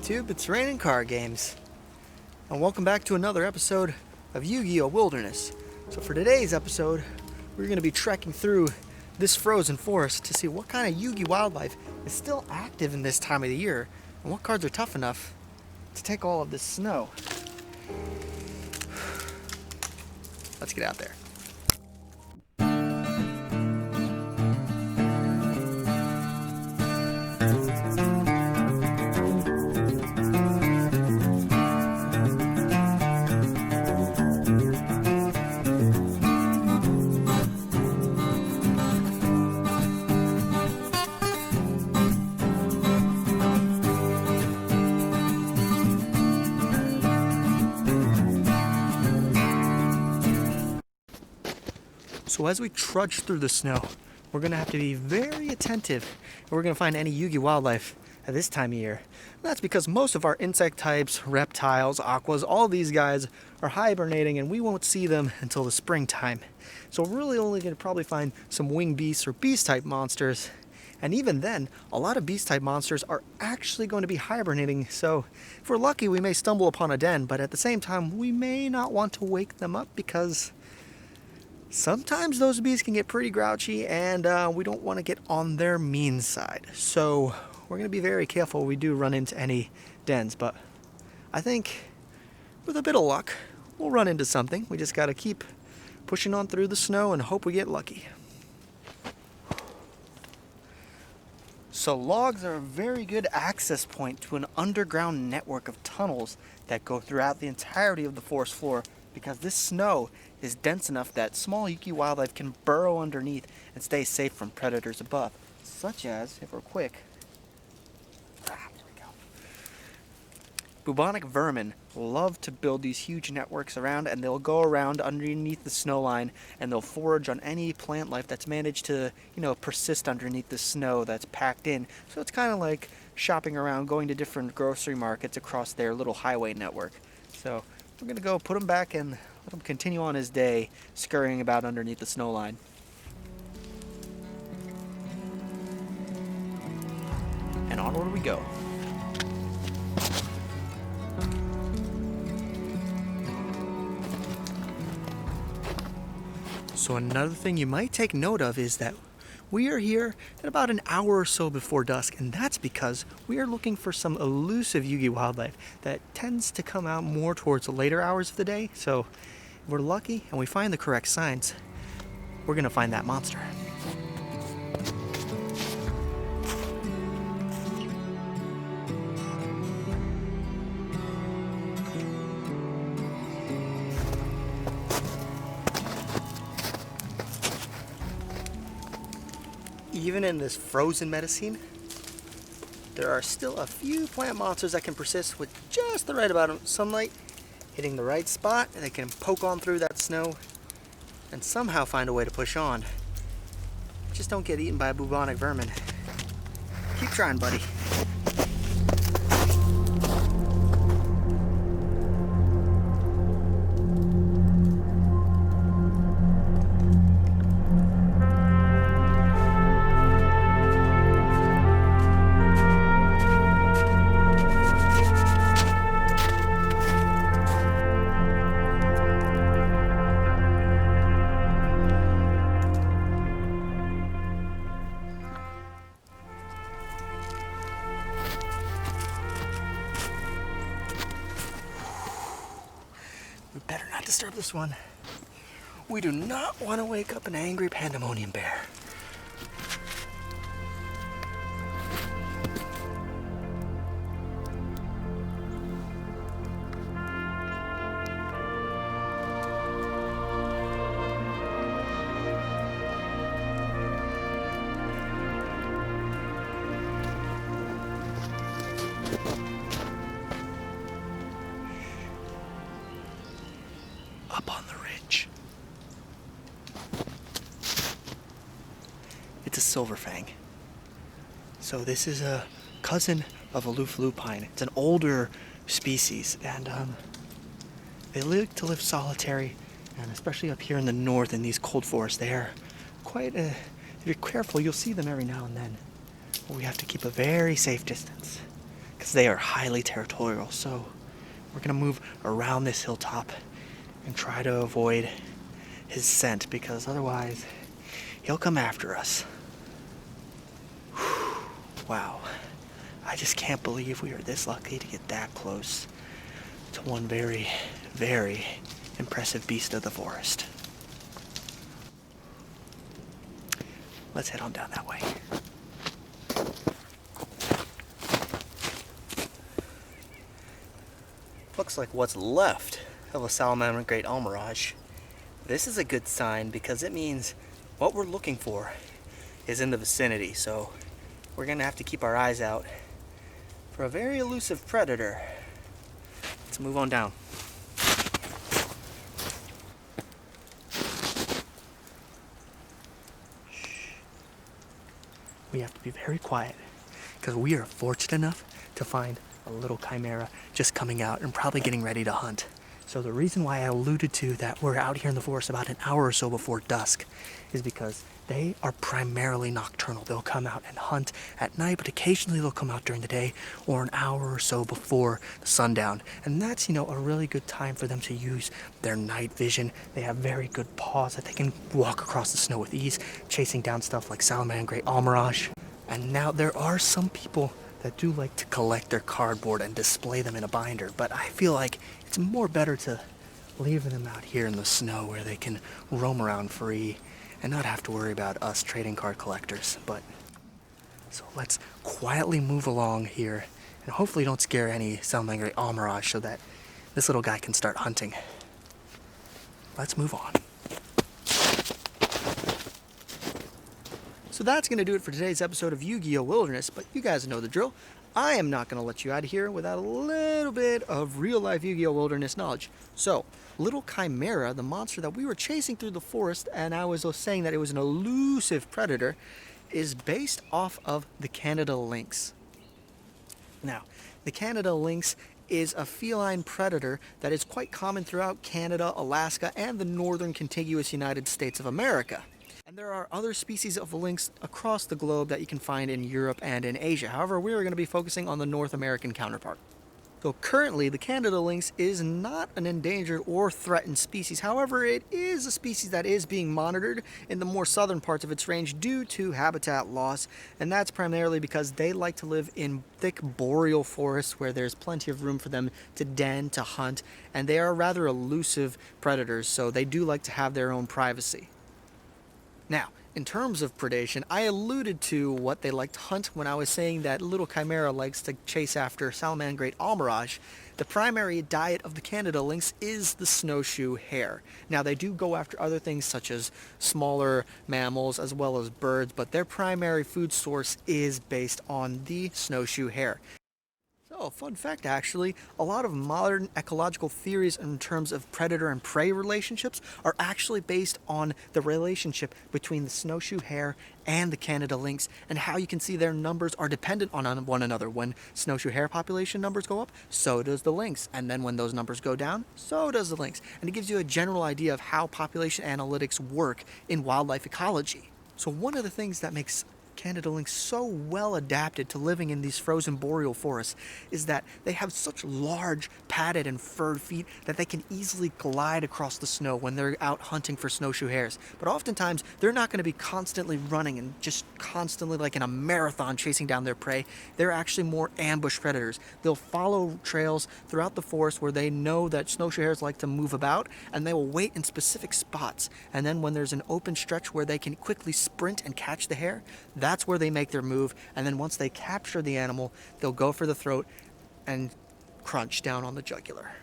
YouTube, it's RainingCardGames, and welcome back to another episode of Yugioh Wilderness. So for today's episode, we're going to be trekking through this frozen forest to see what kind of Yugioh wildlife is still active in this time of the year, and what cards are tough enough to take all of this snow. Let's get out there. So as we trudge through the snow, we're going to have to be very attentive if we're going to find any Yugioh wildlife at this time of year. And that's because most of our insect types, reptiles, aquas, all these guys are hibernating and we won't see them until the springtime. So we're really only going to probably find some winged beasts or beast type monsters. And even then, a lot of beast type monsters are actually going to be hibernating. So if we're lucky, we may stumble upon a den, but at the same time, we may not want to wake them up because sometimes those beasts can get pretty grouchy and we don't want to get on their mean side. So we're going to be very careful when we do run into any dens. But I think with a bit of luck, we'll run into something. We just got to keep pushing on through the snow and hope we get lucky. So logs are a very good access point to an underground network of tunnels that go throughout the entirety of the forest floor, because this snow is dense enough that small Yugioh wildlife can burrow underneath and stay safe from predators above, such as, if we're quick, there we go. Bubonic vermin love to build these huge networks around, and they'll go around underneath the snow line and they'll forage on any plant life that's managed to, persist underneath the snow that's packed in. So it's kind of like shopping around, going to different grocery markets across their little highway network. So we're going to go put him back and let him continue on his day, scurrying about underneath the snow line. And onward we go. So another thing you might take note of is that we are here at about an hour or so before dusk, and that's because we are looking for some elusive Yugioh wildlife that tends to come out more towards the later hours of the day. So if we're lucky and we find the correct signs, we're going to find that monster. Even in this frozen medicine, there are still a few plant monsters that can persist with just the right amount of sunlight, hitting the right spot, and they can poke on through that snow and somehow find a way to push on. Just don't get eaten by a bubonic vermin. Keep trying, buddy. We better not disturb this one. We do not want to wake up an angry pandemonium bear. Up on the ridge. It's a silver fang. So this is a cousin of aloof lupine. It's an older species, and they like to live solitary, and especially up here in the north in these cold forests, they are quite if you're careful, you'll see them every now and then. But we have to keep a very safe distance, because they are highly territorial. So we're gonna move around this hilltop and try to avoid his scent, because otherwise he'll come after us. Wow, I just can't believe we are this lucky to get that close to one very, very impressive beast of the forest. Let's head on down that way. Looks like what's left of a salamander great almirage. This is a good sign because it means what we're looking for is in the vicinity. So we're gonna have to keep our eyes out for a very elusive predator. Let's move on down. We have to be very quiet because we are fortunate enough to find a little chimera just coming out and probably getting ready to hunt. So the reason why I alluded to that we're out here in the forest about an hour or so before dusk is because they are primarily nocturnal. They'll come out and hunt at night, but occasionally they'll come out during the day or an hour or so before the sundown. And that's, a really good time for them to use their night vision. They have very good paws that they can walk across the snow with ease, chasing down stuff like salamander great almirage. And now there are some people that do like to collect their cardboard and display them in a binder, but I feel like it's more better to leave them out here in the snow where they can roam around free and not have to worry about us trading card collectors. But so let's quietly move along here and hopefully don't scare any salamander great almirage so that this little guy can start hunting. Let's move on. So that's going to do it for today's episode of Yugioh Wilderness, but you guys know the drill. I am not going to let you out of here without a little bit of real-life Yugioh Wilderness knowledge. So, little chimera, the monster that we were chasing through the forest, and I was saying that it was an elusive predator, is based off of the Canada Lynx. Now, the Canada Lynx is a feline predator that is quite common throughout Canada, Alaska, and the northern contiguous United States of America. And there are other species of lynx across the globe that you can find in Europe and in Asia. However, we are going to be focusing on the North American counterpart. So currently, the Canada lynx is not an endangered or threatened species. However, it is a species that is being monitored in the more southern parts of its range due to habitat loss. And that's primarily because they like to live in thick boreal forests where there's plenty of room for them to den, to hunt. And they are rather elusive predators, so they do like to have their own privacy. Now, in terms of predation, I alluded to what they like to hunt when I was saying that little chimera likes to chase after salamander great almirage. The primary diet of the Canada lynx is the snowshoe hare. Now, they do go after other things such as smaller mammals as well as birds, but their primary food source is based on the snowshoe hare. So, fun fact actually, a lot of modern ecological theories in terms of predator and prey relationships are actually based on the relationship between the snowshoe hare and the Canada lynx, and how you can see their numbers are dependent on one another. When snowshoe hare population numbers go up, so does the lynx, and then when those numbers go down, so does the lynx. And it gives you a general idea of how population analytics work in wildlife ecology. So one of the things that makes Canada lynx so well adapted to living in these frozen boreal forests is that they have such large padded and furred feet that they can easily glide across the snow when they're out hunting for snowshoe hares. But oftentimes they're not going to be constantly running and just constantly like in a marathon chasing down their prey. They're actually more ambush predators. They'll follow trails throughout the forest where they know that snowshoe hares like to move about, and they will wait in specific spots. And then when there's an open stretch where they can quickly sprint and catch the hare, that's where they make their move. And then once they capture the animal, they'll go for the throat and crunch down on the jugular.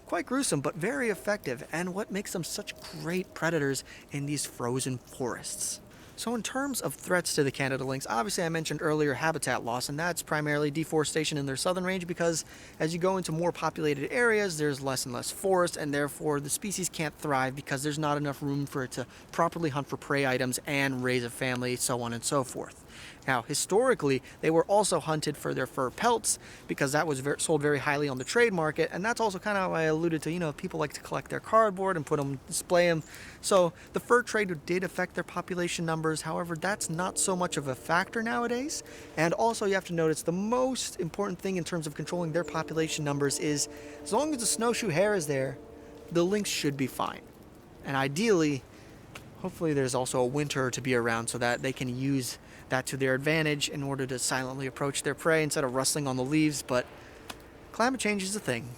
Quite gruesome, but very effective, and what makes them such great predators in these frozen forests. So in terms of threats to the Canada lynx, obviously I mentioned earlier habitat loss, and that's primarily deforestation in their southern range, because as you go into more populated areas, there's less and less forest, and therefore the species can't thrive because there's not enough room for it to properly hunt for prey items and raise a family, so on and so forth. Now, historically, they were also hunted for their fur pelts because that was sold very highly on the trade market, and that's also kind of how I alluded to, you know, people like to collect their cardboard and put them, display them. So the fur trade did affect their population numbers. However, that's not so much of a factor nowadays. And also, you have to notice the most important thing in terms of controlling their population numbers is as long as the snowshoe hare is there, the lynx should be fine. And ideally, hopefully there's also a winter to be around so that they can use that to their advantage in order to silently approach their prey instead of rustling on the leaves. But climate change is a thing.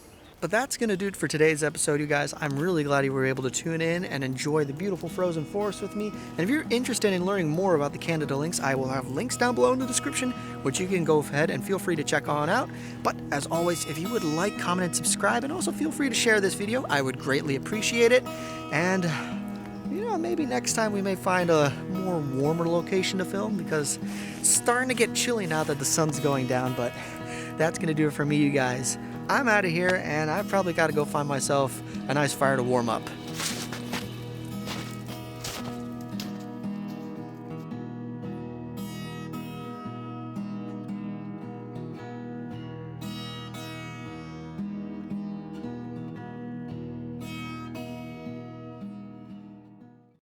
But that's going to do it for today's episode, you guys. I'm really glad you were able to tune in and enjoy the beautiful frozen forest with me. And if you're interested in learning more about the Canada Lynx, I will have links down below in the description, which you can go ahead and feel free to check on out. But as always, if you would like, comment, and subscribe, and also feel free to share this video, I would greatly appreciate it. And you know, maybe next time we may find a more warmer location to film, because it's starting to get chilly now that the sun's going down. But that's going to do it for me, you guys. I'm out of here, and I've probably got to go find myself a nice fire to warm up.